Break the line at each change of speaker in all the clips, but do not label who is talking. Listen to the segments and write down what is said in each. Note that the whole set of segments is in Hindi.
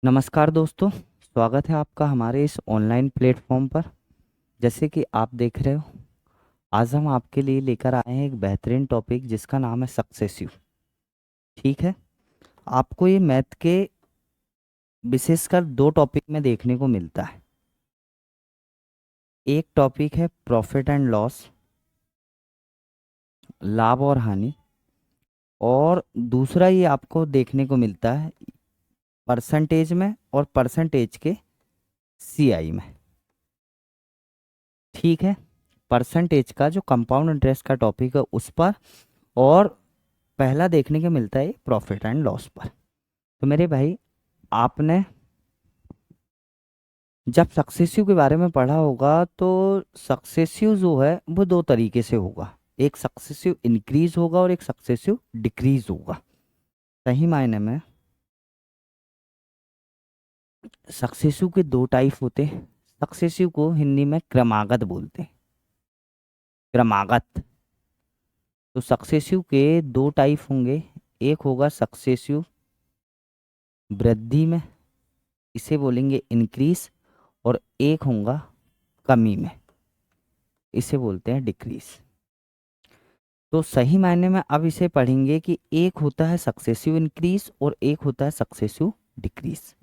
नमस्कार दोस्तों, स्वागत है आपका हमारे इस ऑनलाइन प्लेटफॉर्म पर। जैसे कि आप देख रहे हो, आज हम आपके लिए लेकर आए हैं एक बेहतरीन टॉपिक जिसका नाम है सक्सेसिव। ठीक है, आपको ये मैथ के विशेषकर दो टॉपिक में देखने को मिलता है। एक टॉपिक है प्रॉफिट एंड लॉस, लाभ और हानि, और दूसरा ये आपको देखने को मिलता है परसेंटेज में और परसेंटेज के सीआई में। ठीक है, परसेंटेज का जो कंपाउंड इंटरेस्ट का टॉपिक है उस पर, और पहला देखने को मिलता है प्रॉफिट एंड लॉस पर। तो मेरे भाई, आपने जब सक्सेसिव के बारे में पढ़ा होगा तो सक्सेसिव जो है वो दो तरीके से होगा। एक सक्सेसिव इंक्रीज होगा और एक सक्सेसिव डिक्रीज होगा। सही मायने में सक्सेसिव के दो टाइप होते हैं। सक्सेसिव को हिंदी में क्रमागत बोलते हैं, क्रमागत। तो सक्सेसिव के दो टाइप होंगे। एक होगा सक्सेसिव वृद्धि में, इसे बोलेंगे इंक्रीज, और एक होगा कमी में, इसे बोलते हैं डिक्रीज। तो सही मायने में अब इसे पढ़ेंगे कि एक होता है सक्सेसिव इंक्रीज और एक होता है सक्सेसिव डिक्रीज।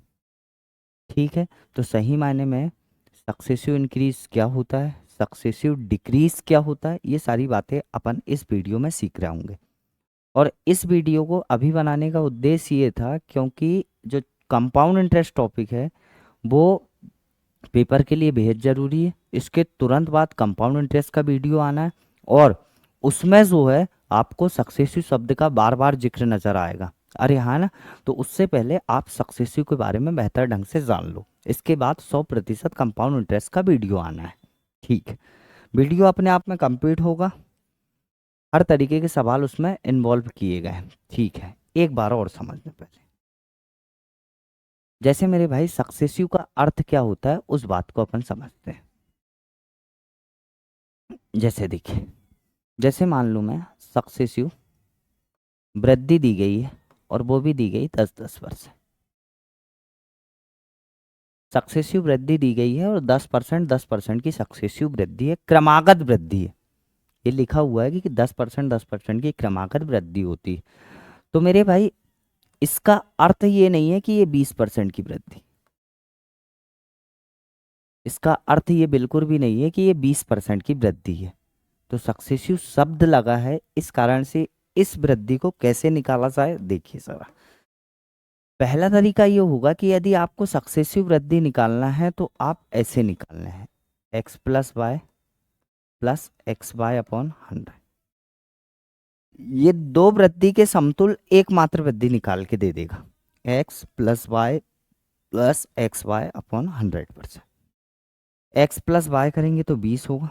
ठीक है, तो सही मायने में सक्सेसिव इंक्रीज क्या होता है, सक्सेसिव डिक्रीज क्या होता है, ये सारी बातें अपन इस वीडियो में सीख रहे होंगे। और इस वीडियो को अभी बनाने का उद्देश्य ये था क्योंकि जो कंपाउंड इंटरेस्ट टॉपिक है वो पेपर के लिए बेहद ज़रूरी है। इसके तुरंत बाद कंपाउंड इंटरेस्ट का वीडियो आना है, और उसमें जो है आपको सक्सेसिव शब्द का बार बार जिक्र नजर आएगा। अरे हाँ ना, तो उससे पहले आप सक्सेसिव के बारे में बेहतर ढंग से जान लो। इसके बाद 100% कंपाउंड इंटरेस्ट का वीडियो आना है। ठीक है, वीडियो अपने आप में कंप्लीट होगा, हर तरीके के सवाल उसमें इन्वॉल्व किए गए हैं। ठीक है, एक बार और समझ लें पहले। जैसे मेरे भाई, सक्सेसिव का अर्थ क्या होता है उस बात को अपन समझते हैं। जैसे देखिए, जैसे मान लूँ मैं सक्सेसिव वृद्धि दी गई है और वो भी दी गई 10-10%। सक्सेसिव वृद्धि दी गई है और 10% की सक्सेसिव वृद्धि है, क्रमागत वृद्धि है। ये लिखा हुआ है कि 10% की क्रमागत वृद्धि होती है। तो मेरे भाई, इसका अर्थ ये नहीं है कि ये 20% की वृद्धि, इसका अर्थ ये बिल्कुल भी नहीं है कि ये 20% की वृद्धि है। तो सक्सेसिव शब्द लगा है, इस कारण से इस वृद्धि को कैसे निकाला जाए देखिए जरा। पहला तरीका ये होगा कि यदि आपको सक्सेसिव वृद्धि निकालना है तो आप ऐसे निकालना है, x+y+xy/100। ये दो वृद्धि के समतुल एकमात्र वृद्धि निकाल के दे देगा, x+y+xy/100%। x+y करेंगे तो 20 होगा,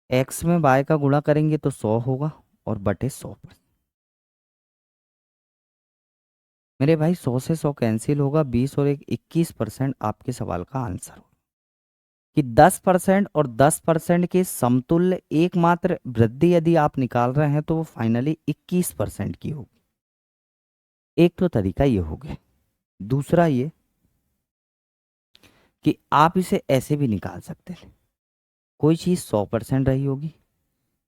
x में y का गुणा करेंगे तो 100 होगा, और बटे 100%। मेरे भाई, 100 से 100 कैंसिल होगा, 20 और 21% आपके सवाल का आंसर होगा। कि 10% और 10% के समतुल्य एकमात्र वृद्धि यदि आप निकाल रहे हैं तो वो फाइनली 21% की होगी। एक तो तरीका ये हो गया। दूसरा ये कि आप इसे ऐसे भी निकाल सकते हैं। कोई चीज़ 100% रही होगी,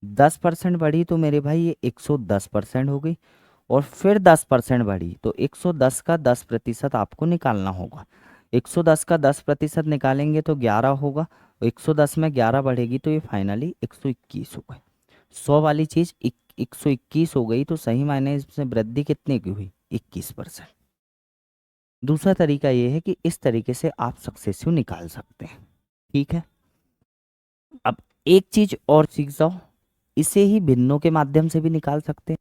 10% बढ़ी तो मेरे भाई ये 110% हो गई, और फिर 10% बढ़ी तो 110 का 10% आपको निकालना होगा। 110 का 10% निकालेंगे तो 11 होगा, 110 में 11 बढ़ेगी तो ये फाइनली 121 हो गई। 100 वाली चीज़ 121 हो गई, तो सही मायने इसमें वृद्धि कितने की हुई, 21%। दूसरा तरीका ये है कि इस तरीके से आप सक्सेसिव निकाल सकते हैं। ठीक है, अब एक चीज और सीख जाओ, इसे ही भिन्नों के माध्यम से भी निकाल सकते हैं।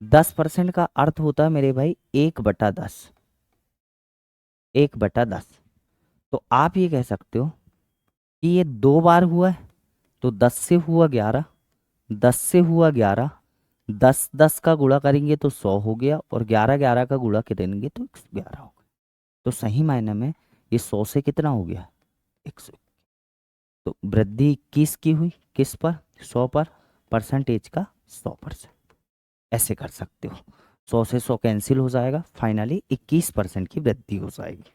10% का अर्थ होता है मेरे भाई 1/10, 1/10। तो आप ये कह सकते हो कि ये दो बार हुआ है, तो 10 से हुआ 11, 10 से हुआ 11, 10-10 का गुणा करेंगे तो 100 हो गया, और 11-11 का गुणा करेंगे तो 11 हो गया। तो सही मायने में ये 100 से कितना हो गया, 100। तो वृद्धि 21 की हुई, किस पर, 100 पर, परसेंटेज का 100%। ऐसे कर सकते हो। 100 से 100 कैंसिल हो जाएगा, फाइनली 21% की वृद्धि हो जाएगी।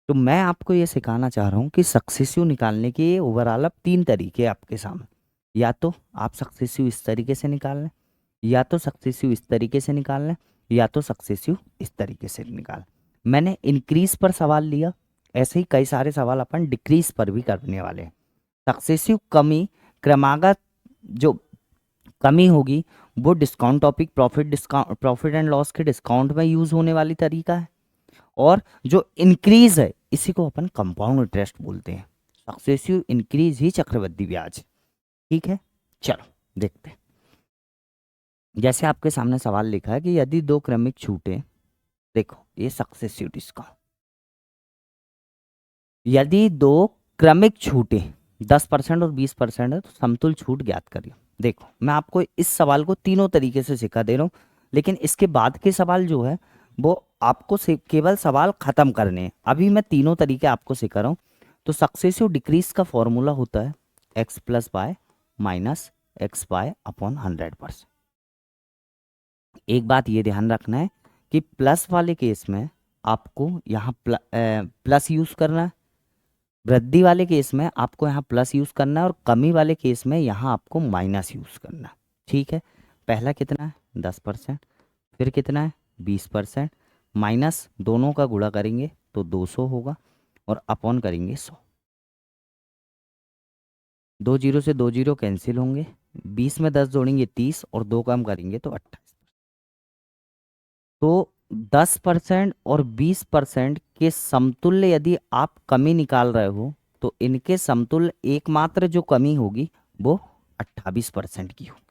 तो मैं आपको ये सिखाना चाह रहा हूँ कि सक्सेसिव निकालने के ओवरऑल अब 3 तरीके आपके सामने। या तो आप सक्सेसिव इस तरीके से निकाल लें, या तो सक्सेसिव इस तरीके से निकाल लें, या तो सक्सेसिव इस तरीके से निकाल। मैंने इंक्रीज पर सवाल लिया, ऐसे ही कई सारे सवाल अपन डिक्रीज पर भी करने वाले हैं। सक्सेसिव कमी, क्रमागत जो कमी होगी वो discount topic profit and loss के डिस्काउंट में यूज होने वाली तरीका है। और जो इंक्रीज है इसी को अपन कंपाउंड इंटरेस्ट बोलते हैं। सक्सेसिव इंक्रीज ही चक्रवृद्धि ब्याज। ठीक है, चलो देखते हैं। जैसे आपके सामने सवाल लिखा है कि यदि दो क्रमिक छूटे, देखो ये सक्सेसिव डिस्काउंट, यदि दो क्रमिक छूटे 10% और 20% है तो समतुल छूट ज्ञात करिए। देखो मैं आपको इस सवाल को तीनों तरीके से सिखा दे रहा हूँ, लेकिन इसके बाद के सवाल जो है वो आपको केवल सवाल खत्म करने हैं। अभी मैं तीनों तरीके आपको सिखा रहा हूँ। तो सक्सेसिव डिक्रीज का फॉर्मूला होता है x plus y minus x y upon 100%। एक बात ये ध्यान रखना है कि प्लस वाले केस में आपको यहाँ प्लस यूज करना है, वृद्धि वाले केस में आपको यहाँ प्लस यूज करना है, और कमी वाले केस में यहाँ आपको माइनस यूज करना है। ठीक है, पहला कितना है 10%, फिर कितना है 20%, माइनस दोनों का गुणा करेंगे तो 200 होगा, और अपॉन करेंगे 100। 2 जीरो से 2 जीरो कैंसिल होंगे, 20 में 10 जोड़ेंगे 30, और 2 कम करेंगे तो 28। तो 10% और 20% के समतुल्य यदि आप कमी निकाल रहे हो तो इनके समतुल्य एकमात्र जो कमी होगी वो 28% की होगी।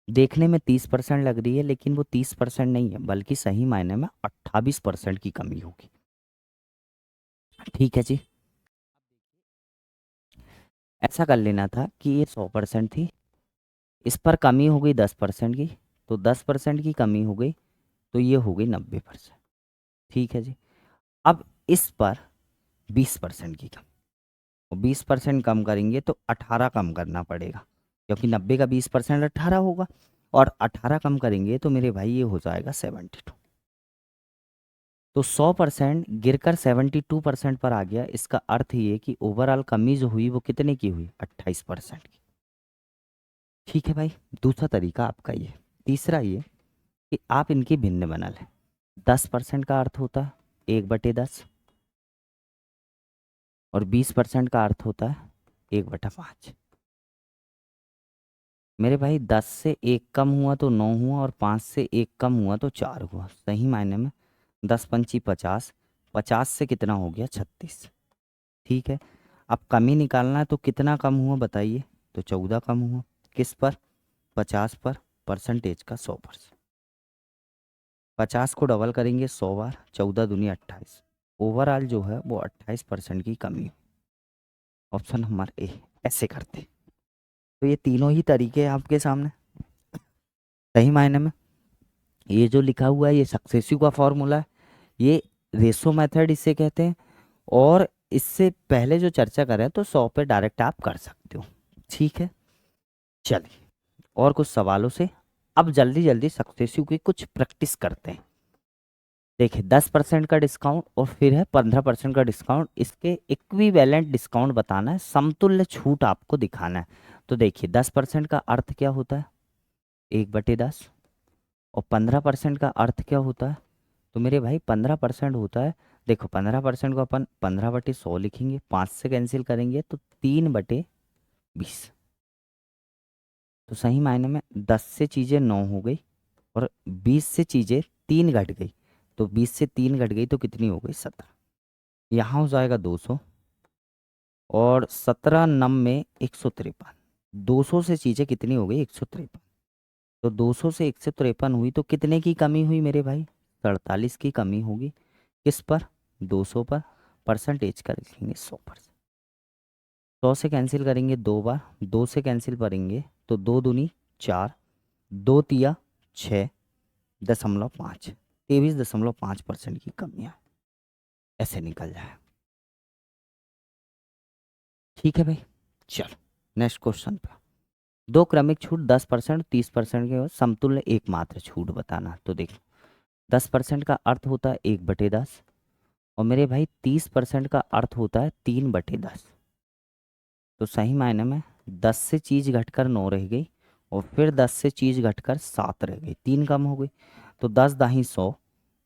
देखने में 30% लग रही है, लेकिन वो 30% नहीं है, बल्कि सही मायने में 28% की कमी होगी। ठीक है जी, ऐसा कर लेना था कि ये 100% थी, इस पर कमी हो गई 10% की, तो 10% की कमी हो गई तो ये हो गई 90%। ठीक है जी, अब इस पर 20% की कमी, और 20% कम करेंगे तो 18 कम करना पड़ेगा, क्योंकि 90 का 20% 18 होगा, और 18 कम करेंगे तो मेरे भाई ये हो जाएगा 72। तो 100% गिरकर 72% पर आ गया। इसका अर्थ ये कि ओवरऑल कमी जो हुई वो कितने की हुई, 28% की। ठीक है भाई, दूसरा तरीका आपका ये। तीसरा ये कि आप इनकी भिन्न बना लें। 10% का अर्थ होता है 1/10, और 20% का अर्थ होता है 1/5। मेरे भाई 10 से 1 कम हुआ तो 9 हुआ, और 5 से 1 कम हुआ तो 4 हुआ। सही मायने में 10 पंची 50, 50 से कितना हो गया 36। ठीक है, अब कमी निकालना है तो कितना कम हुआ बताइए, तो 14 कम हुआ। किस पर, 50 पर, परसेंटेज का 100%। 50 को डबल करेंगे 100 बार, 14 दूनी 28, ओवरऑल जो है वो 28% की कमी हुई। Option number A. ऐसे करते, तो ये तीनों ही तरीके हैं आपके सामने। सही मायने में ये जो लिखा हुआ है ये सक्सेसिव का फॉर्मूला है, ये रेशो मेथड इसे कहते हैं, और इससे पहले जो चर्चा करें तो 100 पे डायरेक्ट आप कर सकते हो। ठीक है, चलिए और कुछ सवालों से अब जल्दी जल्दी सक्सेसिव की कुछ प्रैक्टिस करते हैं। देखिए 10% का डिस्काउंट और फिर है 15% का डिस्काउंट, इसके इक्विवेलेंट डिस्काउंट बताना है, समतुल्य छूट आपको दिखाना है। तो देखिए 10% का अर्थ क्या होता है 1/10, और 15% का अर्थ क्या होता है, तो मेरे भाई 15% होता है, देखो 15% को अपन 15/100 लिखेंगे, 5 से कैंसिल करेंगे तो 3/20। तो सही मायने में 10 से चीज़ें 9 हो गई, और 20 से चीज़ें 3 घट गई, तो 20 से 3 घट गई तो कितनी हो गई 17। यहाँ हो जाएगा 200, और 17 नम में 153, 200 से चीज़ें कितनी हो गई 153। तो 200 से 153 हुई तो कितने की कमी हुई मेरे भाई, 47 की कमी होगी। किस पर, 200 पर, परसेंटेज का लिखेंगे 100%। 100 से कैंसिल करेंगे 2 बार, 2 से कैंसिल करेंगे तो 2 दूनी 4, 2 तिया 6.5, 23.5% की कमियाँ ऐसे निकल जाए। ठीक है भाई, चलो नेक्स्ट क्वेश्चन पे। दो क्रमिक छूट 10% 30% के समतुल्य एकमात्र छूट बताना। तो देख 10% का अर्थ होता है 1/10, और मेरे भाई 30% का अर्थ होता है 3/10। तो सही मायने में 10 से चीज़ घटकर 9 रह गई, और फिर 10 से चीज़ घटकर 7 रह गई, 3 कम हो गई। तो 10 दाही 100,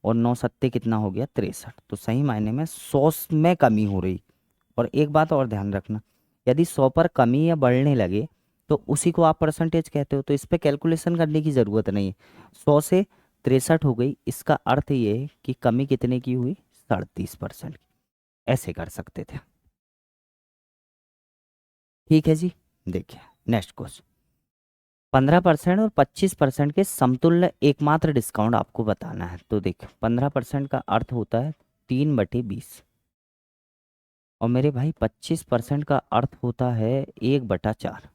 और 9 सत्ते कितना हो गया 63। तो सही मायने में 100 में कमी हो रही। और एक बात और ध्यान रखना, यदि 100 पर कमी या बढ़ने लगे तो उसी को आप परसेंटेज कहते हो, तो इस पे कैलकुलेशन करने की ज़रूरत नहीं है। 100 से 63 हो गई, इसका अर्थ ये है कि कमी कितने की हुई, 37% की। ऐसे कर सकते थे। ठीक है जी। देखिए नेक्स्ट क्वेश्चन, 15% और 25% के समतुल्य एकमात्र डिस्काउंट आपको बताना है। तो देखिए 15% का अर्थ होता है 3/20, और मेरे भाई 25% का अर्थ होता है 1/4।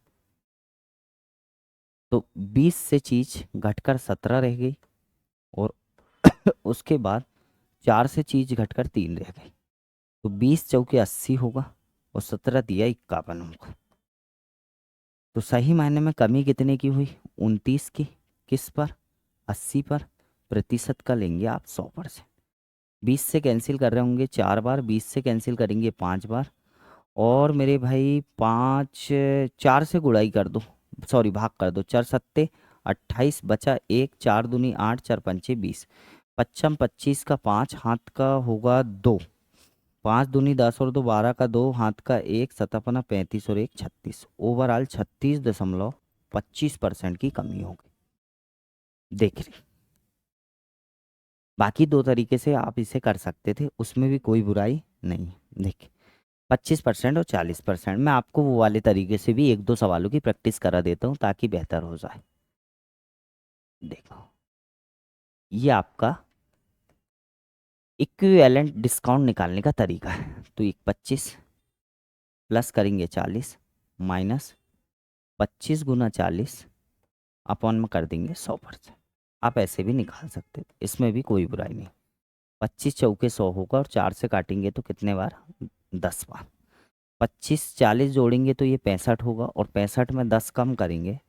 तो 20 से चीज घटकर 17 रह गई, और उसके बाद 4 से चीज घटकर 3 रह गई। तो 20 चौके 80 होगा, और 17 दिया 51 होगा। तो सही मायने में कमी कितने की हुई, 29 की। किस पर, 80 पर। प्रतिशत का लेंगे आप 100%। 20 से कैंसिल कर रहे होंगे 4 बार, 20 से कैंसिल करेंगे 5 बार, और मेरे भाई 5, 4 से गुड़ाई कर दो, सॉरी भाग कर दो। 4 सत्ते 28, बचा 1, 4 दूनी 8, 4 पंचे 20। पच्चम 25 का 5, हाथ का होगा 2, 5 दूनी 10 और 2 12 का 2, हाथ का 1, सतपना 35 और 1 36। ओवरऑल 36.25% की कमी होगी। देख रही, बाकी दो तरीके से आप इसे कर सकते थे, उसमें भी कोई बुराई नहीं। देखिए 25% और 40%, मैं आपको वो वाले तरीके से भी एक दो सवालों की प्रैक्टिस करा देता हूँ ताकि बेहतर हो जाए। देखो ये आपका इक्विवेलेंट डिस्काउंट निकालने का तरीका है। तो एक 25 प्लस करेंगे 40, माइनस 25 × 40 अपॉन में कर देंगे 100%। आप ऐसे भी निकाल सकते हो, इसमें भी कोई बुराई नहीं। 25 चौके 100 होगा, और 4 से काटेंगे तो कितने बार, 10 बार। 25 40 जोड़ेंगे तो ये 65 होगा, और 65 में 10 कम करेंगे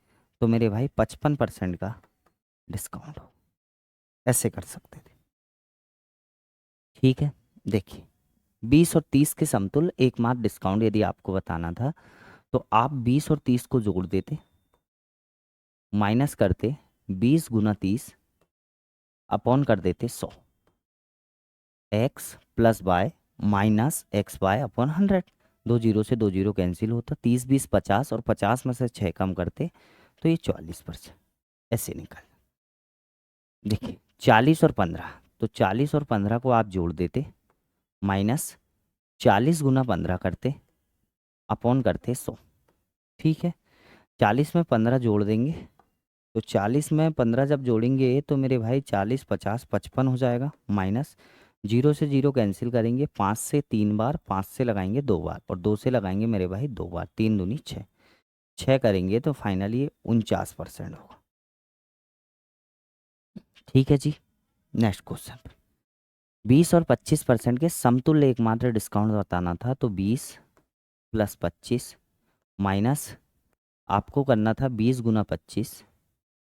तो मेरे भाई 55% का डिस्काउंट हो। ऐसे कर सकते थे। ठीक है। देखिए 20 और 30 के समतुल्य एकमात्र डिस्काउंट यदि आपको बताना था, तो आप 20 और 30 को जोड़ देते, माइनस करते 20 × 30 अपॉन कर देते 100, x plus y minus x y upon 100। 2 zero से 2 जीरो कैंसिल होता, 30 20 50, और 50 में से 6 कम करते तो ये 44%। ऐसे निकल। देखिए 40 और 15, तो 40 और 15 को आप जोड़ देते, माइनस 40 × 15 करते, अपॉन करते 100। ठीक है। 40 में 15 जोड़ देंगे, तो 40 में 15 जब जोड़ेंगे तो मेरे भाई 40 50 55 हो जाएगा, माइनस 0 से 0 कैंसिल करेंगे, 5 से 3 बार, 5 से लगाएंगे 2 बार, और 2 से लगाएंगे मेरे भाई 2 बार, 3 दूनी 6, 6 करेंगे तो फाइनली ये 49% होगा। ठीक है जी। नेक्स्ट क्वेश्चन, 20 और 25% के समतुल्य एकमात्र डिस्काउंट बताना था। तो 20 प्लस 25 माइनस आपको करना था 20 × 25,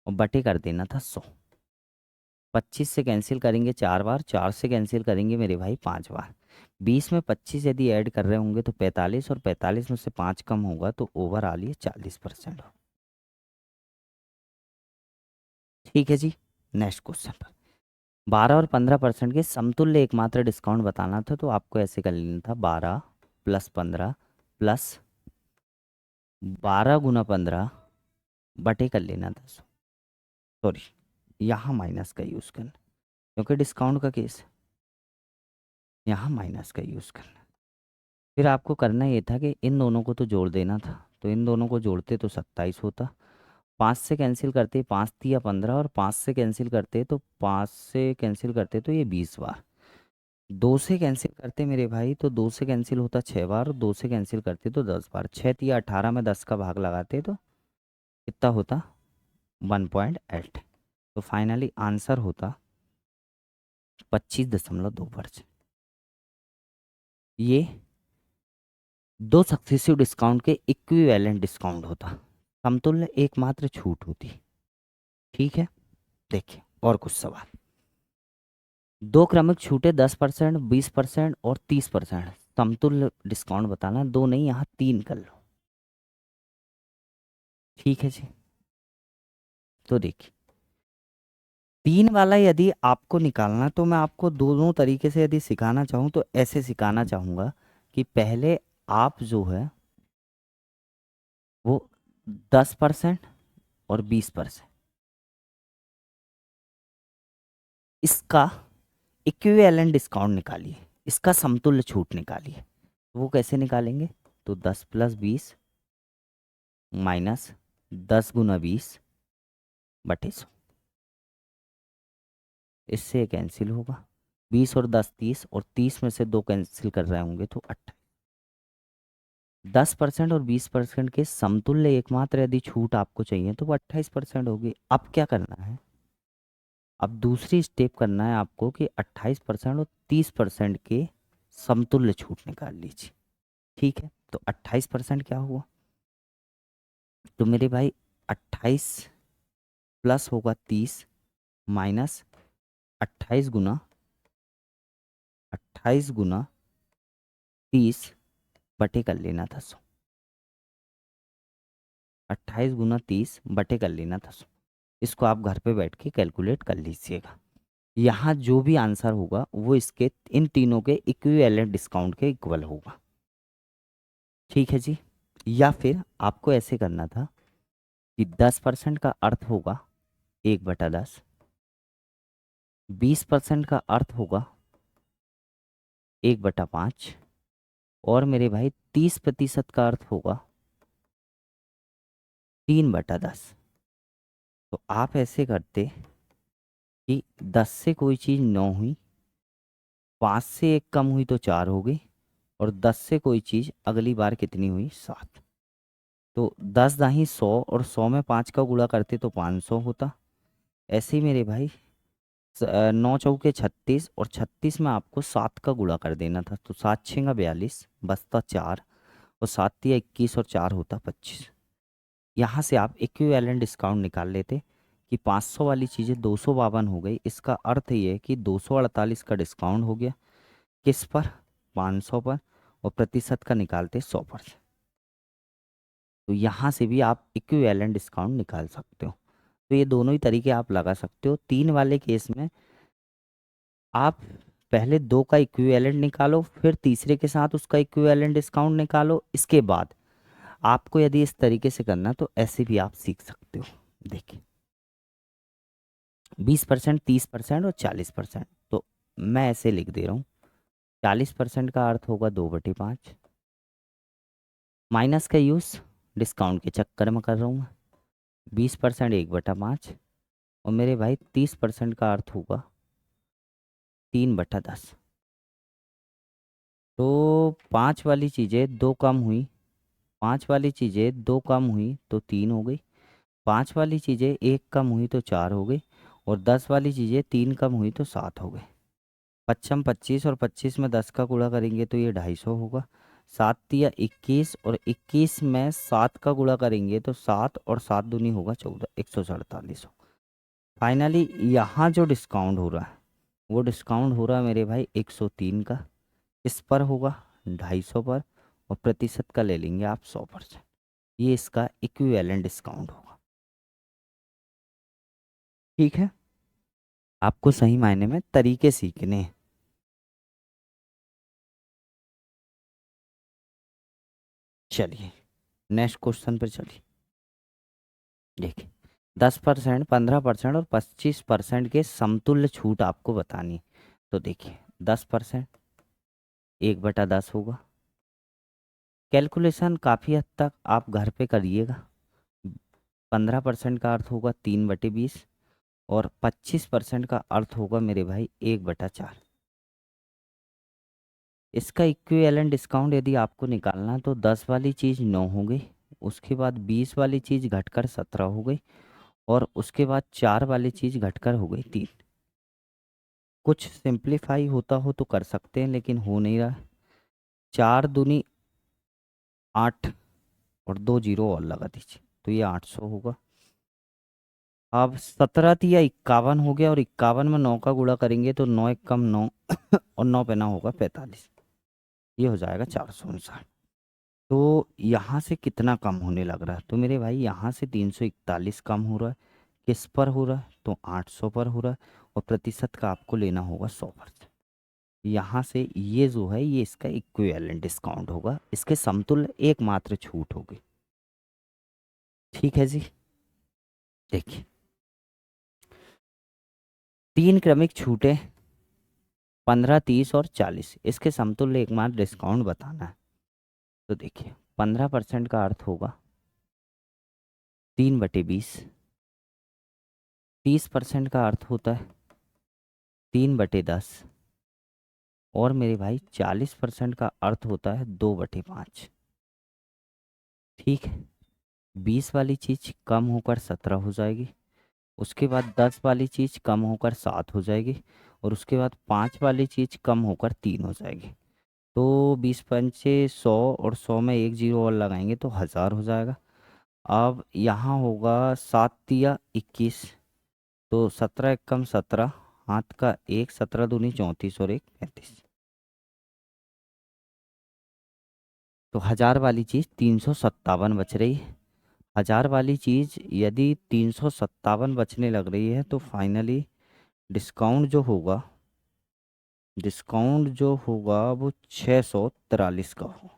और बटे कर देना था 100। 25 से कैंसिल करेंगे 4 बार, 4 से कैंसिल करेंगे मेरे भाई 5 बार। 20 में 25 यदि ऐड कर रहे होंगे तो 45, और 45 में से 5 कम होगा तो ओवरऑल ये 40% हो। ठीक है जी। नेक्स्ट क्वेश्चन पर, 12 और 15% के समतुल्य एकमात्र डिस्काउंट बताना था। तो आपको ऐसे कर लेना था 12 प्लस 15 प्लस 12 × 15 बटे कर लेना था, सॉरी यहाँ माइनस का यूज़ करना, क्योंकि डिस्काउंट का केस है, यहाँ माइनस का यूज़ करना। फिर आपको करना ये था कि इन दोनों को तो जोड़ देना था, तो इन दोनों को जोड़ते तो 27 होता। 5 से कैंसिल करते 5 तिया 15, और 5 से कैंसिल करते तो 5 से कैंसिल करते तो ये 20 बार। 2 से कैंसिल करते मेरे भाई तो 2 से कैंसिल होता 6 बार, और 2 से कैंसिल करते तो 10 बार। 6 तिया 18 में 10 का भाग लगाते तो कितना होता, 1.8। तो फाइनली आंसर होता 25.2%। ये दो सक्सेसिव डिस्काउंट के इक्विवेलेंट डिस्काउंट होता, समतुल्य एकमात्र छूट होती। ठीक है। देखिए और कुछ सवाल। दो क्रमिक छूटे 10%, 20% और 30%। समतुल्य डिस्काउंट बताना, दो नहीं यहाँ तीन कर लो। ठीक है जी। तो देखिए, तीन वाला यदि आपको निकालना तो मैं आपको दोनों तरीके से यदि सिखाना चाहूँ तो ऐसे सिखाना चाहूँगा कि पहले आप जो है वो 10% और 20% इसका इक्विवेलेंट डिस्काउंट निकालिए, इसका समतुल्य छूट निकालिए। वो कैसे निकालेंगे? तो 10 + 20 माइनस 10 × 20/100। इससे कैंसिल होगा, 20 और 10 30, और 30 में से दो कैंसिल कर रहे होंगे तो 28। 10% और 20% के समतुल्य एकमात्र यदि छूट आपको चाहिए तो वो 28% होगी। अब क्या करना है? अब दूसरी स्टेप करना है आपको कि 28% और 30% के समतुल्य छूट निकाल लीजिए। ठीक है, तो 28% क्या हुआ? तो मेरे भाई 28 प्लस होगा 30 माइनस 28 गुना 30 बटे कर लेना था 100। 28 × 30 बटे कर लेना था 100। इसको आप घर पे बैठ के कैलकुलेट कर लीजिएगा। यहाँ जो भी आंसर होगा वो इसके इन तीनों के इक्विवेलेंट डिस्काउंट के इक्वल होगा। ठीक है जी। या फिर आपको ऐसे करना था कि 10% का अर्थ होगा 1/10, 20% का अर्थ होगा 1/5, और मेरे भाई 30% का अर्थ होगा 3/10। तो आप ऐसे करते कि 10 से कोई चीज़ 9 हुई, 5 से एक कम हुई तो 4 हो गई, और 10 से कोई चीज़ अगली बार कितनी हुई? 7। तो 10 दाही 100, और 100 में 5 का गुणा करते तो 500 होता। ऐसे ही मेरे भाई 9 चौके 36, और 36 में आपको 7 का गुणा कर देना था, तो 7 6 42 बचता 4, और 7 तिया 21 और 4 होता 25। यहाँ से आप इक्विवेलेंट डिस्काउंट निकाल लेते कि 500 वाली चीज़ें 252 हो गई। इसका अर्थ ये है कि 248 का डिस्काउंट हो गया। किस पर? 500 पर। और प्रतिशत का निकालते 100%। तो यहाँ से भी आप इक्विवेलेंट डिस्काउंट निकाल सकते हो। तो ये दोनों ही तरीके आप लगा सकते हो। तीन वाले केस में आप पहले दो का इक्विवेलेंट निकालो, फिर तीसरे के साथ उसका इक्विवेलेंट डिस्काउंट निकालो। इसके बाद आपको यदि इस तरीके से करना तो ऐसे भी आप सीख सकते हो। देखिए, 20%, 30% और 40%। तो मैं ऐसे लिख दे रहा हूँ, 40% का अर्थ होगा 2/5। माइनस का यूज़ डिस्काउंट के चक्कर में कर रहा हूँ मैं। 20% 1/5, और मेरे भाई 30% का अर्थ होगा 3/10। तो पाँच वाली चीज़ें दो कम हुई, पाँच वाली चीज़ें दो कम हुई तो 3 हो गई, पाँच वाली चीज़ें एक कम हुई तो 4 हो गई, और 10 वाली चीज़ें 3 कम हुई तो 7 हो गई। पच्चम 25, और 25 में 10 का गुणा करेंगे तो ये 250 होगा। 7 तिया 21, और 21 में 7 का गुणा करेंगे तो 7, और 7 दूनी होगा 14, 147। फाइनली यहाँ जो डिस्काउंट हो रहा है वो डिस्काउंट हो रहा है मेरे भाई 103 का। इस पर होगा 250 पर, और प्रतिशत का ले लेंगे आप 100%। ये इसका इक्विवेलेंट डिस्काउंट होगा। ठीक है, आपको सही मायने में तरीके सीखने हैं। चलिए नेक्स्ट क्वेश्चन पर चलिए। देखिए, 10%, 15% और 25% के समतुल्य छूट आपको बतानी है। तो देखिए, 10% 1/10 होगा। कैलकुलेशन काफ़ी हद तक आप घर पे करिएगा। 15% का अर्थ होगा 3/20, और 25% का अर्थ होगा मेरे भाई 1/4। इसका इक्विवेलेंट डिस्काउंट यदि आपको निकालना तो 10 वाली चीज़ 9 हो गई, उसके बाद 20 वाली चीज़ घटकर 17 हो गई, और उसके बाद 4 वाली चीज़ घटकर हो गई 3। कुछ सिंप्लीफाई होता हो तो कर सकते हैं, लेकिन हो नहीं रहा। 4 दूनी 8, और 2 जीरो और लगा दीजिए तो ये 800 होगा। अब 17 तिया 51 हो गया, और 51 में 9 का गुणा करेंगे तो 9 एक कम 9 और 9 पे ना होगा 45। ये हो जाएगा 459। तो यहाँ से कितना कम होने लग रहा है? तो मेरे भाई यहाँ से 341 कम हो रहा है। किस पर हो रहा है? तो 800 पर हो रहा है। और प्रतिशत का आपको लेना होगा 100%। यहाँ से ये जो है ये इसका इक्विवेलेंट डिस्काउंट होगा, इसके समतुल्य एकमात्र छूट होगी। ठीक है जी। देखिए, 3 क्रमिक छूटें, 15, 30 और 40, इसके समतुल्य एकमात्र डिस्काउंट बताना है। तो देखिए, 15% का अर्थ होगा 3/20। 30% का अर्थ होता है 3/10। और मेरे भाई 40% का अर्थ होता है 2/5। ठीक है। 20 वाली चीज़ कम होकर 17 हो जाएगी। उसके बाद 10 वाली चीज़ कम होकर 7 हो जाएगी। और उसके बाद 5 वाली चीज़ कम होकर 3 हो जाएगी। तो 20 पंचे 100, और 100 में एक जीरो और लगाएंगे तो 1000 हो जाएगा। अब यहाँ होगा 7 तिया 21। तो 17 एक कम 17, हाथ का एक, 17 दूनी 34 और एक 35। तो 1000 वाली चीज़ 357 बच रही है। 1000 वाली चीज़ यदि 357 बचने लग रही है तो फाइनली डिस्काउंट जो होगा वो 643 का हो।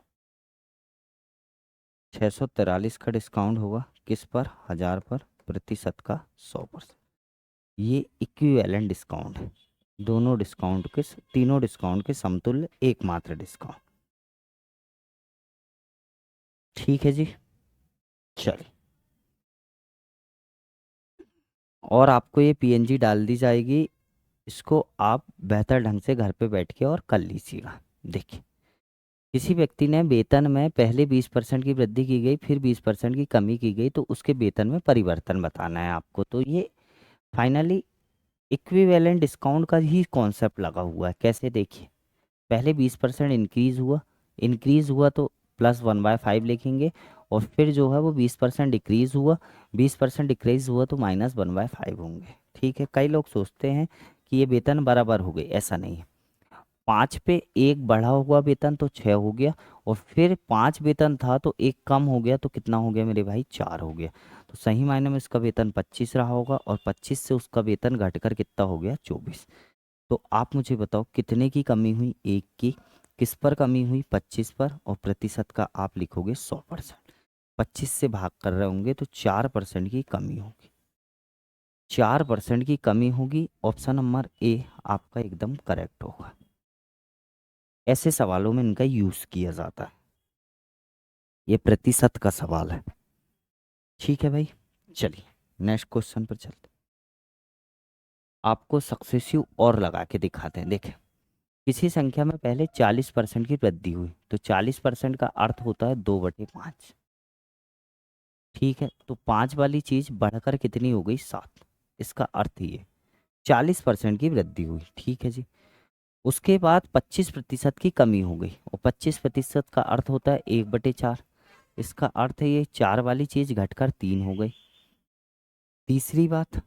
643 का डिस्काउंट होगा, किस पर? 1000 पर, प्रतिशत का 100%। ये इक्विवेलेंट डिस्काउंट है। तीनों डिस्काउंट के समतुल्य एकमात्र डिस्काउंट। ठीक है जी। चलिए, और आपको ये पीएनजी डाल दी जाएगी। इसको आप बेहतर ढंग से घर पे बैठ के और कर लीजिएगा। देखिए, किसी व्यक्ति ने वेतन में पहले 20% की वृद्धि की गई, फिर 20% की कमी की गई, तो उसके वेतन में परिवर्तन बताना है आपको। तो ये फाइनली इक्विवेलेंट डिस्काउंट का ही कॉन्सेप्ट लगा हुआ है। कैसे? देखिए, पहले 20% इंक्रीज हुआ तो +1/5 लिखेंगे। और फिर जो है वो 20% डिक्रीज हुआ, 20% डिक्रीज हुआ तो -1/5 होंगे। ठीक है। कई लोग सोचते हैं कि ये वेतन बराबर हो गए, ऐसा नहीं है। 5 पे एक बढ़ा हुआ वेतन तो 6 हो गया, और फिर 5 वेतन था तो एक कम हो गया तो कितना हो गया मेरे भाई? 4 हो गया। तो सही मायने में इसका वेतन 25 रहा होगा, और 25 से उसका वेतन घटकर कितना हो गया? 24। तो आप मुझे बताओ कितने की कमी हुई? एक की। किस पर कमी हुई? 25 पर। और प्रतिशत का आप लिखोगे 100%। 25 से भाग कर रहे होंगे तो 4% की कमी होगी। 4% की कमी होगी। ऑप्शन नंबर ए आपका एकदम करेक्ट होगा। ऐसे सवालों में इनका यूज किया जाता है। ये प्रतिशत का सवाल है। ठीक है भाई। चलिए, नेक्स्ट क्वेश्चन पर चलते हैं। आपको सक्सेसिव और लगा के दिखाते हैं। देखें, किसी संख्या में पहले 40% की वृद्धि हुई, तो 40% का अर्थ होता है 2/5। ठीक है। तो 5 वाली चीज बढ़कर कितनी हो गई? 7। इसका अर्थ ये 40% की वृद्धि हुई। ठीक है जी। उसके बाद 25% की कमी हो गई, और 25% का अर्थ होता है 1/4। इसका अर्थ है ये 4 वाली चीज घटकर 3 हो गई। तीसरी बात,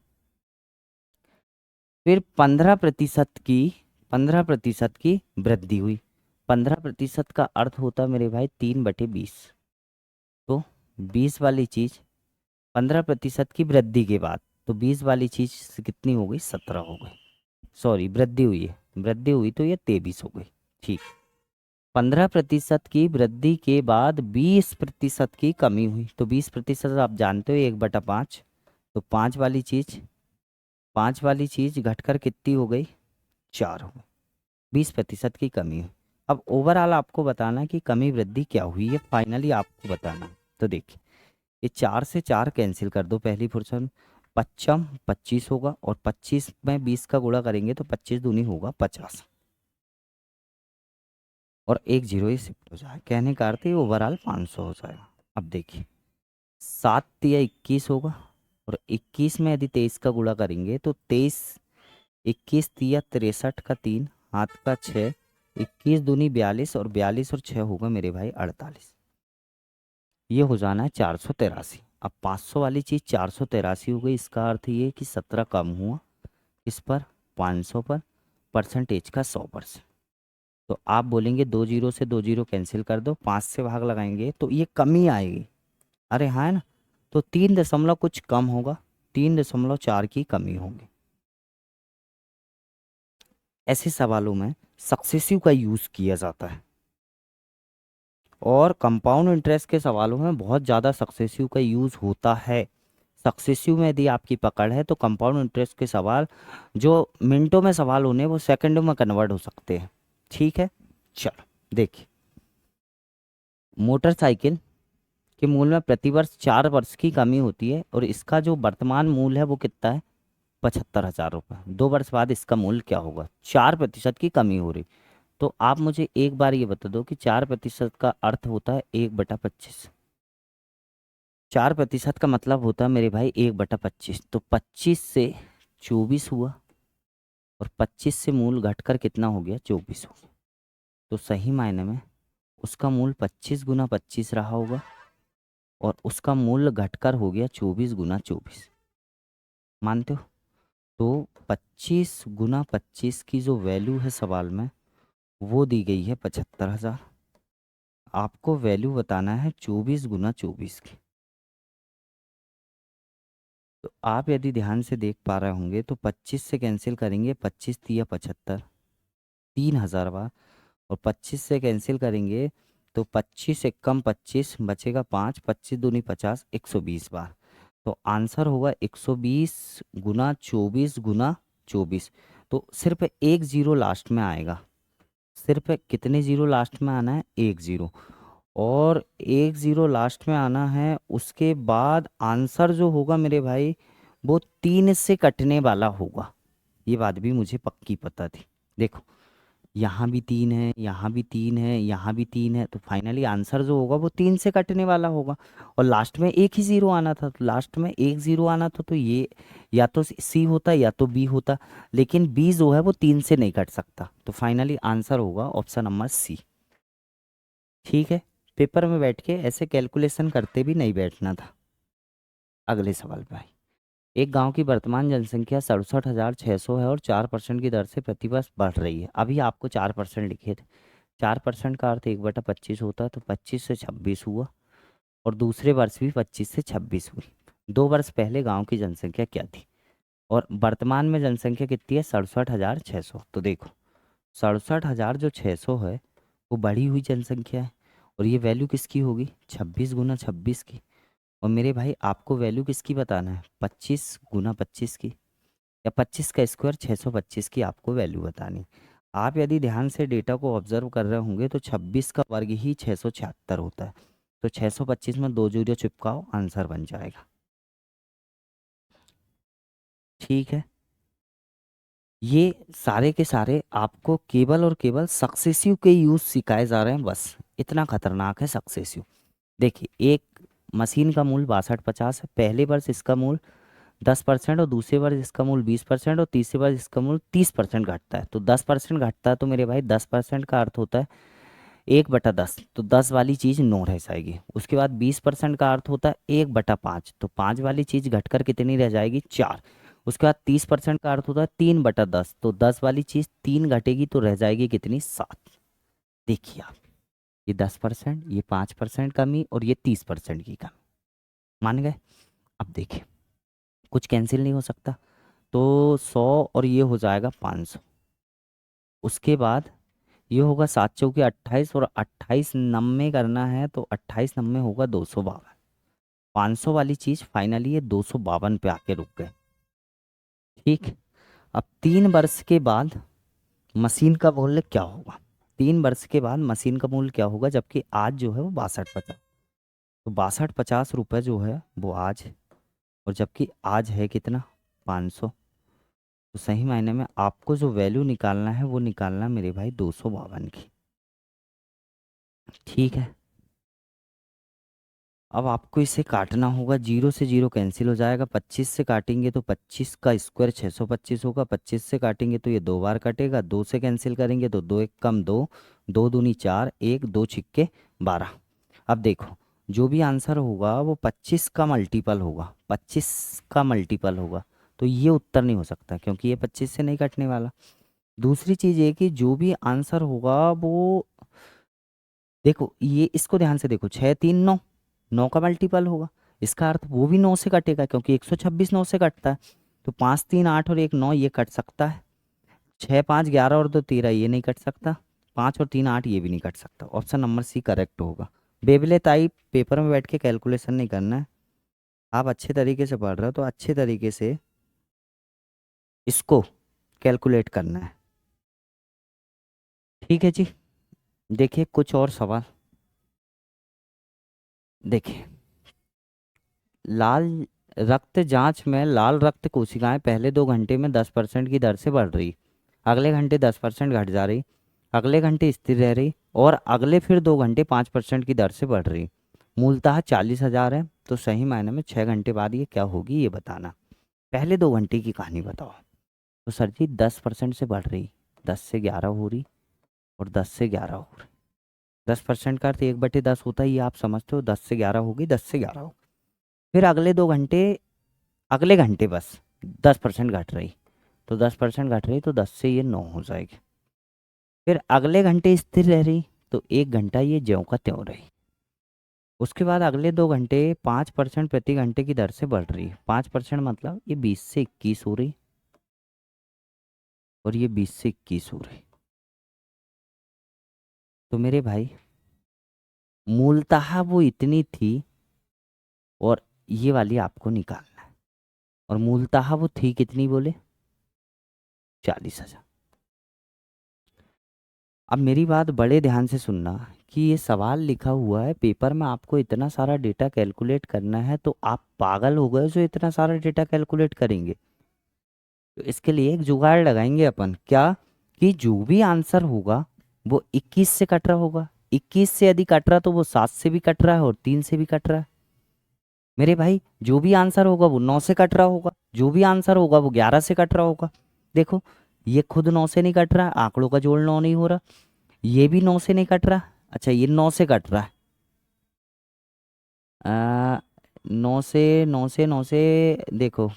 फिर 15% की वृद्धि हुई। 15% का अर्थ होता है मेरे भाई 3/20। तो 20 वाली चीज 15% की वृद्धि के बाद, तो 20 वाली चीज कितनी हो गई? 17 हो गई। सॉरी, वृद्धि हुई है, वृद्धि हुई तो ये 23 हो गई। ठीक। 15% की वृद्धि के बाद 20% की कमी हुई, तो 20% आप जानते हो 1/5। तो 5 वाली चीज घटकर कितनी हो गई? 4 हो गई। 20% की कमी हुई। अब ओवरऑल आपको बताना है कि कमी वृद्धि क्या हुई है, फाइनली आपको बताना है। तो देखिए, ये 4 से 4 कैंसिल कर दो पहली फुर्सत में। 25 25 होगा, और 25 में 20 का गुणा करेंगे तो 25 दूनी होगा 50। और एक जीरो ये शिफ्ट हो जाए, कहने का अर्थ है ओवरऑल 500 हो जाएगा। अब देखिए, 7 या 21 होगा, और 21 में यदि 23 का गुणा करेंगे तो 23, 21 तिया 63 का 3, हाथ का 6, 21 दूनी 42, और 42 और 6 होगा मेरे भाई 48। ये हो जाना है 483। अब 500 वाली चीज़ 483 हो गई, इसका अर्थ ये कि 17 कम हुआ इस पर 500 पर, परसेंटेज का 100%। तो आप बोलेंगे 2 जीरो से 2 जीरो कैंसिल कर दो, 5 से भाग लगाएंगे तो ये कमी आएगी। अरे हाँ है ना, तो 3 दशमलव कुछ कम होगा, 3.4 की कमी होगी। ऐसे सवालों में सक्सेसिव का यूज़ किया जाता है, और कंपाउंड इंटरेस्ट के सवालों में बहुत ज़्यादा सक्सेसिव का यूज़ होता है। सक्सेसिव में यदि आपकी पकड़ है तो कंपाउंड इंटरेस्ट के सवाल जो मिनटों में सवाल होने वो सेकंडों में कन्वर्ट हो सकते हैं। ठीक है, चलो देखिए, मोटरसाइकिल के मूल्य में प्रतिवर्ष 4 वर्ष की कमी होती है, और इसका जो वर्तमान मूल्य है वो कितना है, 75,000 रुपये। 2 वर्ष बाद इसका मूल्य क्या होगा, 4% की कमी हो रही। तो आप मुझे एक बार ये बता दो कि 4% का अर्थ होता है 1/25। 4% का मतलब होता है मेरे भाई 1/25, तो 25 से 24 हुआ, और 25 से मूल घटकर कितना हो गया, 24 हो गया। तो सही मायने में उसका मूल 25 × 25 रहा होगा, और उसका मूल्य घटकर हो गया 24 × 24। मानते हो? तो 25 × 25 की जो वैल्यू है सवाल में वो दी गई है 75,000। आपको वैल्यू बताना है 24 × 24 की। तो आप यदि ध्यान से देख पा रहे होंगे तो 25 से कैंसिल करेंगे, 25 तिया 75, 3,000 बार, और 25 से कैंसिल करेंगे तो 25 एकम 25 बचेगा 5, 25 दूनी 50, 120 बार। तो आंसर होगा 120 × 24 × 24। तो सिर्फ एक जीरो लास्ट में आएगा, सिर्फ कितने जीरो लास्ट में आना है, एक जीरो, और एक जीरो लास्ट में आना है। उसके बाद आंसर जो होगा मेरे भाई वो 3 से कटने वाला होगा। ये बात भी मुझे पक्की पता थी। देखो, यहाँ भी 3 है, यहाँ भी 3 है, यहाँ भी 3 है, तो फाइनली आंसर जो होगा वो 3 से कटने वाला होगा। और लास्ट में एक ही जीरो आना था, तो लास्ट में एक जीरो आना था, तो ये या तो सी होता या तो बी होता, लेकिन बी जो है वो 3 से नहीं कट सकता, तो फाइनली आंसर होगा ऑप्शन नंबर सी। ठीक है, पेपर में बैठ के ऐसे कैलकुलेशन करते भी नहीं बैठना था। अगले सवाल पे आई। एक गांव की वर्तमान जनसंख्या 67,600 है और 4% की दर से प्रतिवर्ष बढ़ रही है। अभी आपको 4% लिखे थे, 4% का अर्थ 1/25 होता है, तो 25 से 26 हुआ, और दूसरे वर्ष भी 25 से 26 हुई। 2 वर्ष पहले गांव की जनसंख्या क्या थी, और वर्तमान में जनसंख्या कितनी है, 67,600। तो देखो, 67,600 है वो बढ़ी हुई जनसंख्या है, और ये वैल्यू किसकी होगी, 26 × 26 की। और मेरे भाई आपको वैल्यू किसकी बताना है, 25 × 25 की, या 25 का स्क्वायर 625 की आपको वैल्यू बतानी। आप यदि ध्यान से डेटा को ऑब्जर्व कर रहे होंगे तो 26 का वर्ग ही 676 होता है, तो 625 में 2 जीरो चिपकाओ, आंसर बन जाएगा। ठीक है, ये सारे के सारे आपको केवल और केवल सक्सेसिव के यूज सिखाए जा रहे हैं, बस इतना खतरनाक है सक्सेसिव। देखिए, एक मशीन का मूल्य 6250 है, पहले वर्ष इसका मूल्य 10%, और दूसरे वर्ष इसका मूल्य 20%, और तीसरे वर्ष इसका मूल्य 30% घटता है। तो 10% घटता है, तो मेरे भाई 10% का अर्थ होता है 1/10, तो 10 वाली चीज़ 9 रह जाएगी। उसके बाद 20% का अर्थ होता है 1/5, तो 5 वाली चीज़ घटकर कितनी रह जाएगी, 4। उसके बाद 30% का अर्थ होता है 3/10, तो 10 वाली चीज़ 3 घटेगी तो रह जाएगी कितनी, 7। देखिए आप, ये 10%, ये 5% कमी, और ये 30% की कमी। मान गए? अब देखिए, कुछ कैंसिल नहीं हो सकता, तो 100 और ये हो जाएगा 500। उसके बाद ये होगा 7 चौके 28, और 28 नम्बे करना है, तो 28 नम्बे होगा 252। 500 वाली चीज़ फाइनली ये 252 पे आके रुक गए। ठीक, अब 3 वर्ष के बाद मशीन का मूल्य क्या होगा, 3 वर्ष के बाद मशीन का मूल्य क्या होगा, जबकि आज जो है वो 6250, तो 6250 रुपये जो है वो आज है, और जबकि आज है कितना, 500। तो सही मायने में आपको जो वैल्यू निकालना है वो निकालना मेरे भाई 252 की। ठीक है, अब आपको इसे काटना होगा, जीरो से जीरो कैंसिल हो जाएगा, 25 से काटेंगे तो 25 का स्क्वायर 625 होगा, 25 से काटेंगे तो ये 2 बार कटेगा, 2 से कैंसिल करेंगे तो 2 एक कम 2, 2 दूनी 4, 1 2 छिक्के 12। अब देखो, जो भी आंसर होगा वो 25 का मल्टीपल होगा, 25 का मल्टीपल होगा। तो ये उत्तर नहीं हो सकता क्योंकि ये 25 से नहीं कटने वाला। दूसरी चीज़ ये कि जो भी आंसर होगा वो, देखो ये इसको ध्यान से देखो, 6 3 9, 9 का मल्टीपल होगा, इसका अर्थ वो भी 9 से कटेगा क्योंकि 126 9 से कटता है। तो 5 3 8 और 1 9 ये कट सकता है। 6 5 11 और 2 13 ये नहीं कट सकता। 5 और 3 8 ये भी नहीं कट सकता। ऑप्शन नंबर सी करेक्ट होगा। बेबले ताई पेपर में बैठ के कैलकुलेशन नहीं करना है। आप अच्छे तरीके से पढ़ रहे हो तो अच्छे तरीके से इसको कैलकुलेट करना है। ठीक है जी। देखिए कुछ और सवाल। देखिए, लाल रक्त जांच में लाल रक्त कोशिकाएं पहले 2 घंटे में 10% की दर से बढ़ रही, अगले घंटे 10% घट जा रही, अगले घंटे स्थिर रह रही और अगले फिर 2 घंटे 5% की दर से बढ़ रही। मूलतः 40,000 है, तो सही मायने में 6 घंटे बाद ये क्या होगी ये बताना। पहले 2 घंटे की कहानी बताओ। तो सर जी 10% से बढ़ रही, 10 से 11 हो रही और 10 से 11 हो रही। 10% का अर्थ 1/10 होता है, ये आप समझते हो। 10 से 11 होगी, 10 से 11 हो। फिर अगले 2 घंटे, अगले घंटे बस 10% घट रही, तो 10% घट रही तो 10 से ये 9 हो जाएगी। फिर अगले घंटे स्थिर रह रही, तो 1 घंटा ये ज्यों का त्यों रही। उसके बाद अगले 2 घंटे 5% प्रति घंटे की दर से बढ़ रही। 5% मतलब ये 20 से 21 हो रही और ये 20 से 21 हो रही। तो मेरे भाई मूलतः वो इतनी थी और ये वाली आपको निकालना है। और मूलतः वो थी कितनी बोले? 40,000। अब मेरी बात बड़े ध्यान से सुनना कि ये सवाल लिखा हुआ है पेपर में, आपको इतना सारा डेटा कैलकुलेट करना है, तो आप पागल हो गए जो इतना सारा डेटा कैलकुलेट करेंगे। तो इसके लिए एक जुगाड़ लगाएंगे अपन, क्या कि जो भी आंसर होगा वो 21 से कट रहा होगा। 21 से यदि कट रहा तो वो 7 से भी कट रहा है और 3 से भी कट रहा है। मेरे भाई जो भी आंसर होगा वो 9 से कट रहा होगा, जो भी आंसर होगा वो 11 से कट रहा होगा। देखो ये खुद 9 से नहीं कट रहा, आंकड़ों का जोड़ 9 नहीं हो रहा। ये भी 9 से नहीं कट रहा, अच्छा ये 9 से कट रहा है। 9 से देखो,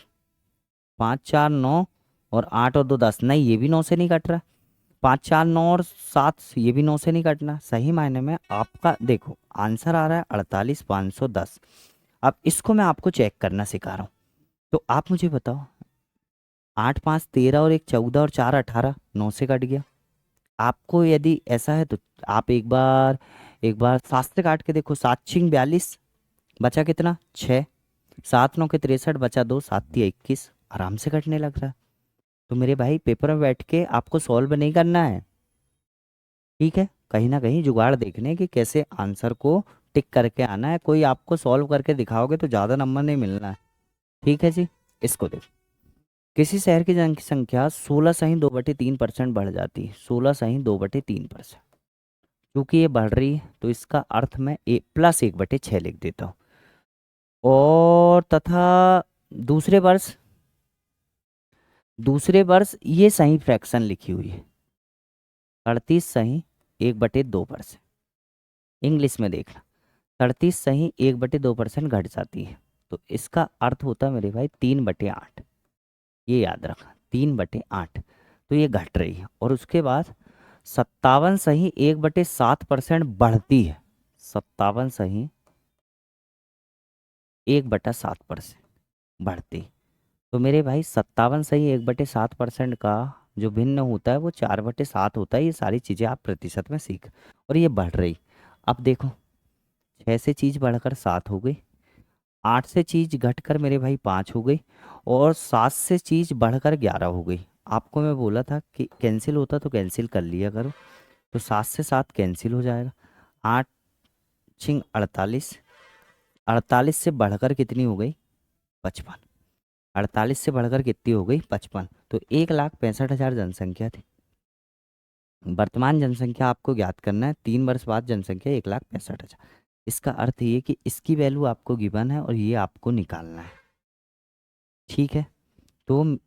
5 4 9 और 8 और 2 10, नहीं ये भी 9 से नहीं कट रहा। 5 4 9 और 7 ये भी 9 से नहीं कटना। सही मायने में आपका देखो आंसर आ रहा है 48,510। अब इसको मैं आपको चेक करना सिखा रहा हूँ। तो आप मुझे बताओ, 8 5 13 और 1 14 और 4 18, 9 से कट गया। आपको यदि ऐसा है तो आप एक बार 7 से काट के देखो। 7 छिंग 42, बचा कितना? 6। 7 9 के 63, बचा 2, 7 3 21। आराम से कटने लग रहा है। तो मेरे भाई पेपर में बैठ के आपको सॉल्व नहीं करना है, ठीक है? कहीं ना कहीं जुगाड़ देखने कि कैसे आंसर को टिक करके आना है। कोई आपको सॉल्व करके दिखाओगे तो ज़्यादा नंबर नहीं मिलना है। ठीक है जी। इसको देखो, किसी शहर की जनसंख्या 16 सही 2/3% बढ़ जाती है। 16 सही 2/3%, क्योंकि ये बढ़ रही है तो इसका अर्थ मैं +1/6 लिख देता हूँ। और तथा दूसरे वर्ष, दूसरे वर्ष ये सही फ्रैक्शन लिखी हुई है 38 सही 1/2%। इंग्लिश में देखना, 38 सही 1/2% घट जाती है, तो इसका अर्थ होता है मेरे भाई 3/8। ये याद रखा, 3/8। तो ये घट रही है। और उसके बाद 57 सही 1/7% बढ़ती है। 57 सही 1/7% बढ़ती। तो मेरे भाई 57 सही 1/7% का जो भिन्न होता है वो 4/7 होता है। ये सारी चीज़ें आप प्रतिशत में सीख, और ये बढ़ रही। अब देखो 6 से चीज़ बढ़कर 7 हो गई, 8 से चीज़ घटकर मेरे भाई 5 हो गई और 7 से चीज़ बढ़कर 11 हो गई। आपको मैं बोला था कि कैंसिल होता तो कैंसिल कर लिया करो। तो 7 से 7 कैंसिल हो जाएगा। 8 छिंग 48, 48 से बढ़कर कितनी हो गई? 55। 48 से बढ़कर कितनी हो गई? 55। तो 1,65,000 जनसंख्या थी। वर्तमान जनसंख्या आपको ज्ञात करना है, 3 वर्ष बाद जनसंख्या 1,65,000। इसका अर्थ ये कि इसकी वैल्यू आपको गिवन है और ये आपको निकालना है। ठीक है। तो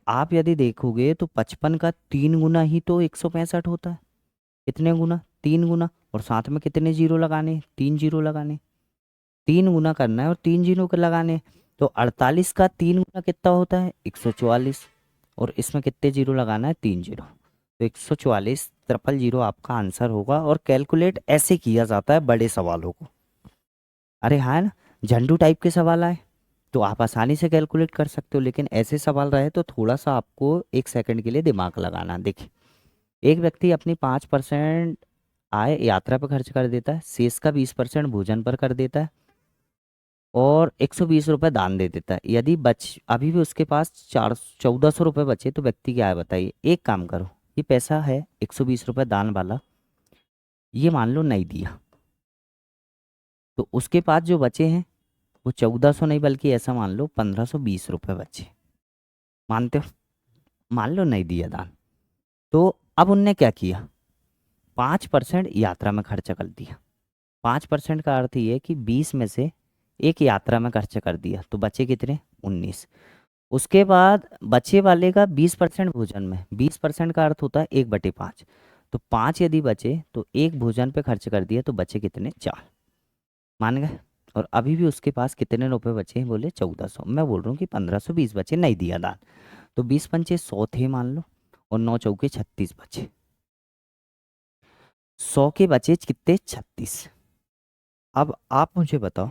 आप यदि देखोगे तो 55 का 3 गुना ही तो 165 होता है। कितने गुना? 3 गुना। और साथ में कितने जीरो लगाने? 3 जीरो लगाने। 3 गुना करना है और 3 जीरो के लगाने हैं। तो 48 का 3 गुना कितना होता है 144, और इसमें कितने जीरो लगाना है 3 जीरो। तो 144 ट्रिपल जीरो आपका आंसर होगा। और कैलकुलेट ऐसे किया जाता है बड़े सवालों को। अरे हाँ ना, झंडू टाइप के सवाल आए तो आप आसानी से कैलकुलेट कर सकते हो, लेकिन ऐसे सवाल रहे तो थोड़ा सा आपको 1 सेकंड के लिए दिमाग लगाना। देखिए, एक व्यक्ति अपनी 5% आय यात्रा पर खर्च कर देता है, शेष का 20% भोजन पर कर देता है और 120 रुपये दान दे देता है। यदि बच अभी भी उसके पास 1400 रुपये बचे तो व्यक्ति की आय बताइए। एक काम करो, ये पैसा है 120 रुपये दान वाला, ये मान लो नहीं दिया, तो उसके पास जो बचे हैं वो 1400 नहीं, बल्कि ऐसा मान लो 1520 रुपये बचे। मानते हो? मान लो नहीं दिया दान, तो अब उनने क्या किया, 5% यात्रा में खर्चा कर दिया। 5% का अर्थ ये है कि 20 में से एक यात्रा में खर्च कर दिया, तो बचे कितने 19। उसके बाद बचे वाले का 20% भोजन में, 20% का अर्थ होता है 1/5। तो 5 यदि बचे तो एक भोजन पे खर्च कर दिया, तो बचे कितने 4। मान गए? और अभी भी उसके पास कितने रुपए बचे हैं, बोले 1400। मैं बोल रहा हूँ कि 1520 बचे, नहीं दिया दान। तो 20 पंचे 100 थे मान लो, और 9 चौके 36 बचे। 100 के बचे कितने 36। अब आप मुझे बताओ,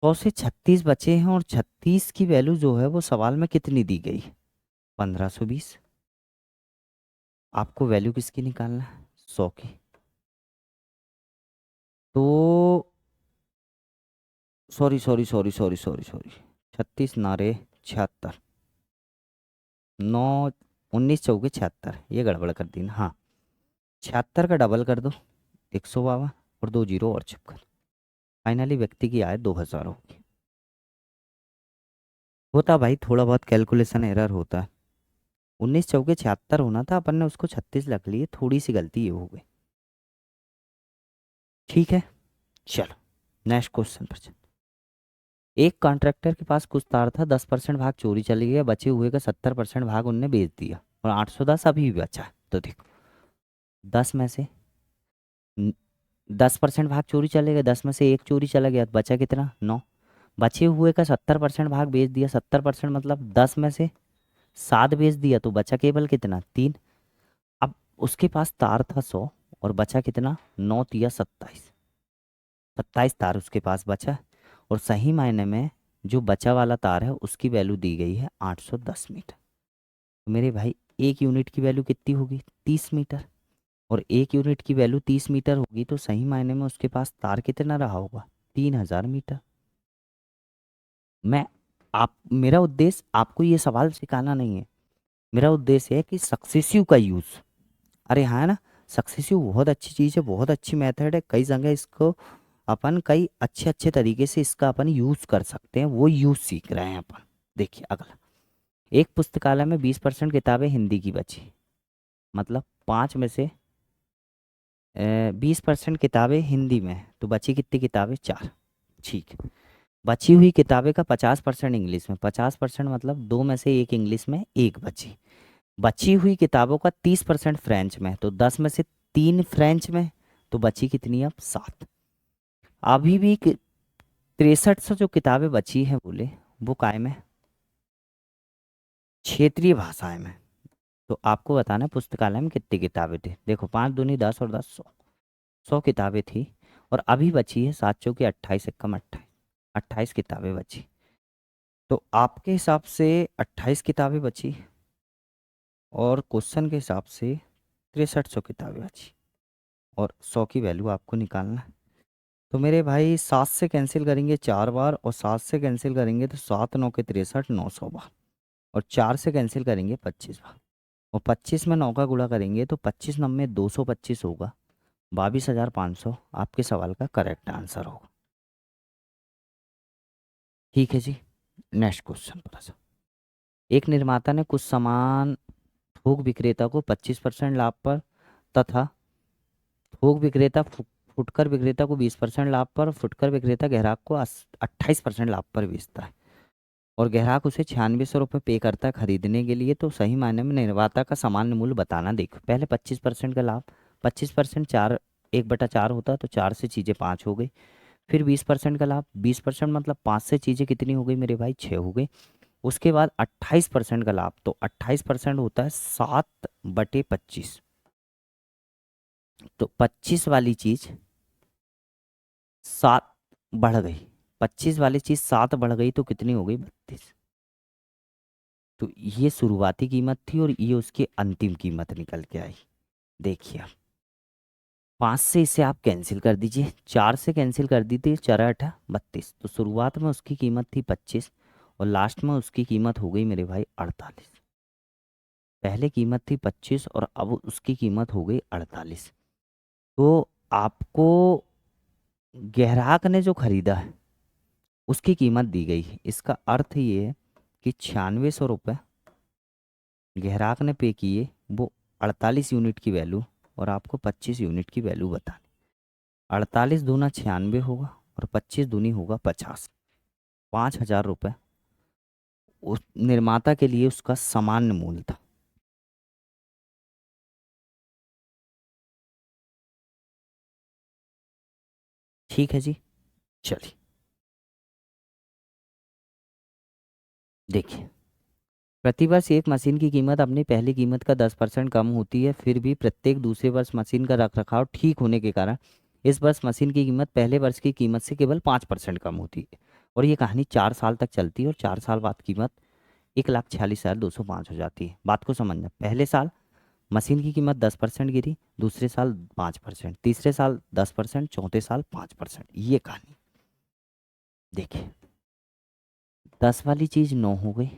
100 से 36 बचे हैं और 36 की वैल्यू जो है वो सवाल में कितनी दी गई, 1520। आपको वैल्यू किसकी निकालना है, 100 की। तो sorry sorry sorry sorry sorry sorry, 36 ना रे, 76। 9 19 चौके 76, ये गड़बड़ कर दी ना। हाँ, 76 का डबल कर दो, 152, और 2 जीरो और चिपकर। फाइनली व्यक्ति की आय 2000 होगी। होता भाई थोड़ा बहुत कैलकुलेशन एरर होता है। 19 चौके 76 होना था, अपन ने उसको 36 रख लिए, थोड़ी सी गलती ये हो गई। ठीक है, चलो नेक्स्ट क्वेश्चन पर चल। एक कॉन्ट्रैक्टर के पास कुछ तार था, 10% भाग चोरी चली गया, बचे हुए का 70% भाग उनने बेच दिया और 810 अभी भी बचा है। तो देखो, 10 में से 10% भाग चोरी चले गए, 10 में से एक चोरी चला गया, तो बचा कितना 9। बचे हुए का 70% भाग बेच दिया, 70% मतलब 10 में से 7 बेच दिया, तो बचा केवल कितना 3। अब उसके पास तार था 100 और बचा कितना 9 तिया 27। 27 तार उसके पास बचा, और सही मायने में जो बचा वाला तार है उसकी वैल्यू दी गई है 810 मीटर। तो मेरे भाई एक यूनिट की वैल्यू कितनी होगी 30 मीटर, और एक यूनिट की वैल्यू 30 मीटर होगी, तो सही मायने में उसके पास तार कितना रहा होगा 3000 मीटर। मैं आप मेरा उद्देश्य आपको ये सवाल सिखाना नहीं है, मेरा उद्देश्य है कि सक्सेसिव का यूज़। अरे हाँ ना, सक्सेसिव बहुत अच्छी चीज़ है, बहुत अच्छी मेथड है, कई जगह इसको अपन कई अच्छे अच्छे तरीके से इसका अपन यूज़ कर सकते हैं, वो यूज़ सीख रहे हैं अपन। देखिए अगला, एक पुस्तकालय में 20% किताबें हिंदी की बची, मतलब 5 में से 20% किताबें हिंदी में हैं, तो बची कितनी किताबें 4। ठीक है, बची हुई किताबें का 50% इंग्लिश में, 50% मतलब 2 में से एक इंग्लिश में, एक बची। बची हुई किताबों का 30% फ्रेंच में, तो 10 में से 3 फ्रेंच में, तो बची कितनी अब 7। अभी भी 6300 जो किताबें बची हैं बोले, वो काय में, क्षेत्रीय भाषाएं में। तो आपको बताना है पुस्तकालय में कितनी किताबें थी। देखो 5 दूनी 10 और 10 100, 100 किताबें थी, और अभी बची है 7 चौके 28 एकम 28, 28 किताबें बची। तो आपके हिसाब से 28 किताबें बची, और क्वेश्चन के हिसाब से 6300 किताबें बची, और 100 की वैल्यू आपको निकालना है। तो मेरे भाई 7 से कैंसिल करेंगे 4 बार, और 7 से कैंसिल करेंगे तो 7 9 के 63, 900 बार, और 4 से कैंसिल करेंगे 25 बार, और 25 में 9 का गुणा करेंगे तो 25 9 225 होगा। 22,500 आपके सवाल का करेक्ट आंसर होगा। ठीक है जी, नेक्स्ट क्वेश्चन पर आ जाओ। एक निर्माता ने कुछ सामान थोक विक्रेता को 25% लाभ पर तथा थोक विक्रेता फुटकर विक्रेता को 20% लाभ पर, फुटकर विक्रेता ग्राहक को 28% लाभ पर बेचता है, और ग्राहक उसे 9600 रुपये पे करता है खरीदने के लिए, तो सही मायने में निर्माता का सामान्य मूल्य बताना। देखो पहले 25% का लाभ, 25% 4 1/4 होता, तो 4 से चीज़ें 5 हो गई। फिर 20% का लाभ, 20% मतलब 5 से चीज़ें कितनी हो गई मेरे भाई, 6 हो गई। उसके बाद 28% का लाभ, तो 28% होता है 7/25। तो 25 वाली चीज़ 7 बढ़ गई, 25 वाली चीज़ 7 बढ़ गई तो कितनी हो गई, 32। तो ये शुरुआती कीमत थी और ये उसकी अंतिम कीमत निकल के आई। देखिए आप 5 से इसे आप कैंसिल कर दीजिए, 4 से कैंसिल कर दीजिए, 4×8 = 32। तो शुरुआत में उसकी कीमत थी 25 और लास्ट में उसकी कीमत हो गई मेरे भाई 48। पहले कीमत थी 25 और अब उसकी कीमत हो गई 48। तो आपको ग्राहक ने जो खरीदा है उसकी कीमत दी गई है। इसका अर्थ ये है कि 9600 रुपये ग्राहक ने पे किए, वो 48 यूनिट की वैल्यू और आपको 25 यूनिट की वैल्यू बतानी। 48 दूना 96 होगा और 25 दूनी होगा 50। 5000 रुपये उस निर्माता के लिए उसका सामान्य मूल्य था। ठीक है जी, चलिए देखिए। प्रतिवर्ष एक मशीन की कीमत अपनी पहली कीमत का 10% कम होती है, फिर भी प्रत्येक दूसरे वर्ष मशीन का रखरखाव ठीक होने के कारण इस वर्ष मशीन की कीमत पहले वर्ष की कीमत से केवल 5% कम होती है। और ये कहानी 4 साल तक चलती है और 4 साल बाद कीमत 1,46,205 हो जाती है। बात को समझना, पहले साल मशीन की कीमत 10% गिरी, दूसरे साल 5%, तीसरे साल 10%, चौथे साल 5%। ये कहानी देखिए, 10 वाली चीज़ 9 हो गई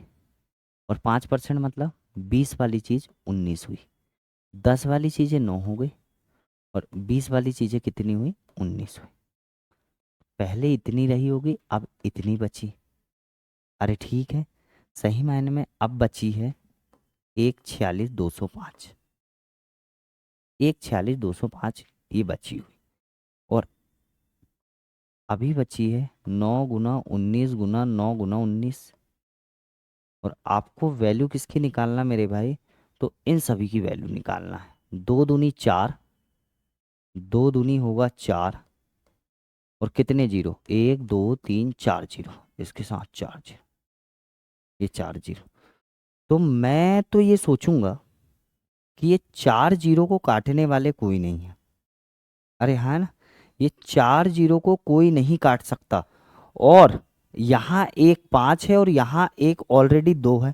और 5% मतलब 20 वाली चीज़ 19 हुई। 10 वाली चीज़ें 9 हो गई और 20 वाली चीज़ें कितनी हुई, 19 हुई। पहले इतनी रही होगी, अब इतनी बची। अरे ठीक है, सही मायने में अब बची है 1,46,205। 1,46,205 ये बची हुई और अभी बची है 9 × 19 × 9 × 19। और आपको वैल्यू किसकी निकालना मेरे भाई, तो इन सभी की वैल्यू निकालना है। 2 दूनी 4, 2 दूनी होगा 4 और कितने जीरो, 1 2 3 4 जीरो, इसके साथ 4 जीरो, ये 4 जीरो। तो मैं तो ये सोचूंगा कि ये 4 जीरो को काटने वाले कोई नहीं है। अरे हाँ ना, ये 4 जीरो को कोई नहीं काट सकता। और यहाँ एक 5 है और यहाँ एक ऑलरेडी 2 है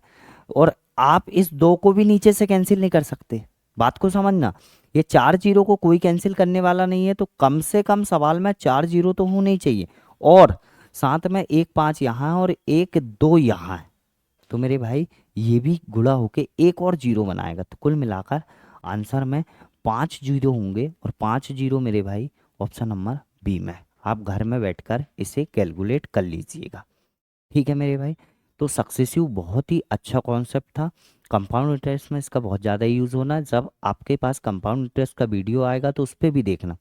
और आप इस 2 को भी नीचे से कैंसिल नहीं कर सकते। बात को समझना, ये 4 जीरो को कोई कैंसिल करने वाला नहीं है, तो कम से कम सवाल में 4 जीरो तो होने ही चाहिए। और साथ में एक 5 यहाँ है और एक 2 यहाँ है, तो मेरे भाई ये भी गुणा होके एक और जीरो बनाएगा। तो कुल मिलाकर आंसर में 5 जीरो होंगे और 5 जीरो मेरे भाई ऑप्शन नंबर बी में। आप घर में बैठकर इसे कैलकुलेट कर लीजिएगा। ठीक है मेरे भाई, तो सक्सेसिव बहुत ही अच्छा कॉन्सेप्ट था। कंपाउंड इंटरेस्ट में इसका बहुत ज़्यादा यूज़ होना है। जब आपके पास कंपाउंड इंटरेस्ट का वीडियो आएगा तो उस पर भी देखना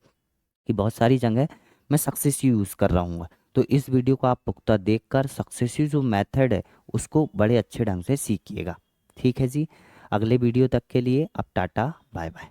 कि बहुत सारी जगह मैं सक्सेसिव यूज़ कर रहा हूँ। तो इस वीडियो को आप पुख्ता देखकर सक्सेसिव जो मेथड है उसको बड़े अच्छे ढंग से सीखिएगा। ठीक है जी, अगले वीडियो तक के लिए अब टाटा बाय बाय।